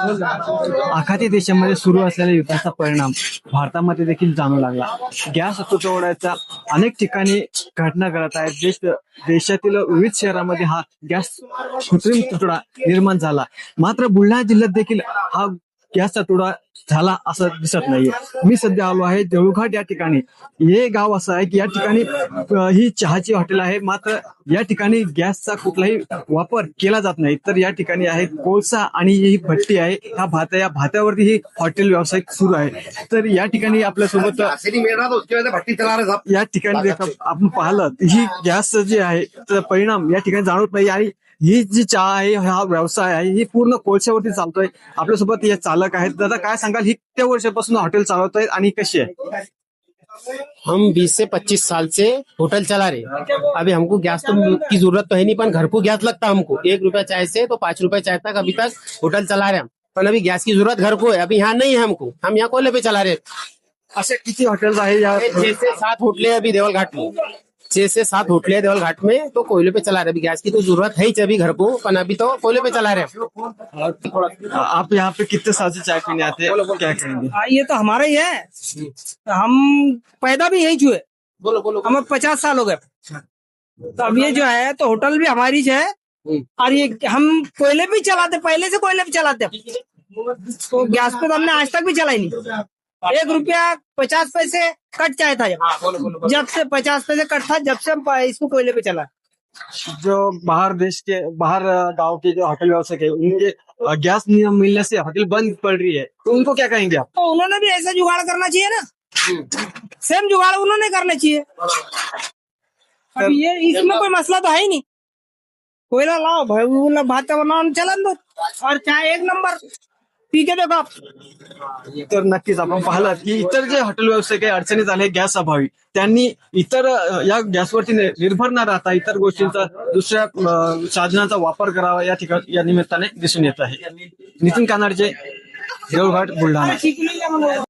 आखाती देशामध्ये सुरू असलेल्या युद्धाचा परिणाम भारतामध्ये देखील जाणू लागला. गॅस तुटवड्याच्या अनेक ठिकाणी घटना घडत आहेत. देशातील विविध शहरांमध्ये हा गॅस कृत्रिम तुटवडा निर्माण झाला. मात्र बुलढाणा जिल्ह्यात देखील हा गॅसचा तुटवडा झाला असं दिसत नाहीये. मी सध्या आलो आहे देऊळघाट या ठिकाणी. हे गाव असं आहे की या ठिकाणी ही चहाची हॉटेल आहे. मात्र या ठिकाणी गॅसचा कुठलाही वापर केला जात नाही. तर या ठिकाणी आहे कोळसा आणि ही भट्टी आहे. या भात्यावरती ही हॉटेल व्यवसाय सुरू आहे. तर या ठिकाणी आपल्यासोबत या ठिकाणी आपण पाहिलं ही गॅस जी आहे तर परिणाम या ठिकाणी जाणवत नाही. आणि ही जी चहा आहे हा व्यवसाय आहे ही पूर्ण कोळशावरती चालतोय. आपल्यासोबत हे चालक आहेत. दादा काय सांगाल, ही किती वर्षापासून हॉटेल चालवत आहेत आणि कशी आहे? हम 20 से 25 साल से होटल चला रहे। अभी हमको गैस की जरूरत तो है नहीं, पर घर को गैस लगता हमको। 1 रुपया चाय से तो 5 रुपए चाय तक अभी तक होटल चला रहे हम। पर अभी गैस की जरूरत घर को है, अभी यहाँ नहीं है हमको। हम यहाँ कोयले पे चला रहे। असे किती हॉटेल्स आहे या 6 से 7 होटलें अभी देवल घाट में, 6 से 7 होटलें देवल घाट में, तो कोयले पे चला रहे। अभी गैस की तो जरूरत है ही अभी घर को, पर अभी तो कोयले पे चला रहे। आप यहाँ पे कितने साल से चाय पीने आते हैं, क्या कहेंगे? ये तो हमारा ही है। हम पैदा भी यही हुए। बोलो बोलो। हमें 50 साल हो गए। तो अब ये जो है तो होटल भी हमारी ही है। और ये हम कोयले पे चलाते, पहले से कोयले पे चलाते। तो गैस पे तो हमने आज तक भी चलाई नहीं। 1 रुपया 50 पैसे कट चाहे था जब से 50 पैसे कट था, जब से हम इसको कोयले पे चला। जो बाहर गांव के जो होटल व्यवसायिक है उनके गैस नहीं मिलने से होटल बंद पड़ रही है, तो उनको क्या कहेंगे आप? तो उन्होंने भी ऐसा जुगाड़ करना चाहिए ना। सेम जुगाड़ उन्होंने करना चाहिए। अब ये इसमें कोई मसला तो है ही नहीं। कोयला लाओ भाई, भात बनाओ, चलन दो और चाय 1 नंबर पी के देखो आप। तर नक्कीच आपण पाहिलं की इतर जे हॉटेल व्यावसायिक आहे अडचणीत आले गॅस अभावी, त्यांनी इतर या गॅसवरती निर्भर न राहता इतर गोष्टींचा दुसऱ्या साधनांचा वापर करावा या ठिकाणी या निमित्ताने दिसून येत आहे. नितीन कानाडचे, देऊळघाट, बुलढाणा.